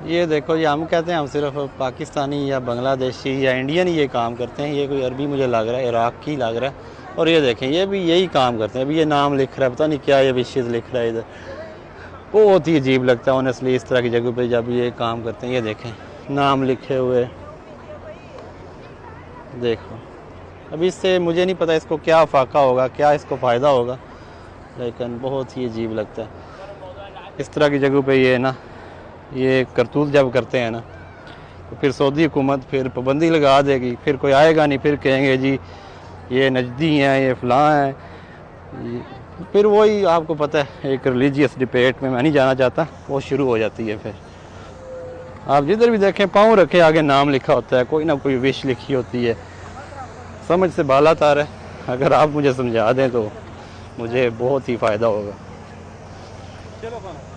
ये देखो, ये हम कहते हैं हम सिर्फ पाकिस्तानी या बांग्लादेशी या इंडियन ही ये काम करते हैं। ये कोई अरबी मुझे लग रहा है, इराक की लग रहा है। और ये देखें, ये भी यही काम करते हैं। अभी ये नाम लिख रहा है, पता नहीं क्या ये विशेष लिख रहा है इधर। बहुत ही अजीब लगता है ऑनेस्टली इस तरह की जगह पे जब ये काम करते हैं। ये देखें नाम लिखे हुए, देखो। अभी इससे मुझे नहीं पता इसको क्या फ़ायदा होगा, क्या इसको फ़ायदा होगा, लेकिन बहुत ही अजीब लगता है इस तरह की जगह पे ये ना, ये करतूत जब करते हैं ना, तो फिर सऊदी हुकूमत फिर पाबंदी लगा देगी, फिर कोई आएगा नहीं, फिर कहेंगे जी ये नजदी हैं, ये फ़लाँ हैं। फिर वही आपको पता है, एक रिलीजियस डिबेट में मैं नहीं जाना चाहता, वो शुरू हो जाती है। फिर आप जिधर भी देखें पाँव रखे आगे नाम लिखा होता है, कोई ना कोई विश लिखी होती है। समझ से बाला तार है। अगर आप मुझे समझा दें तो मुझे बहुत ही फ़ायदा होगा। चलो खाना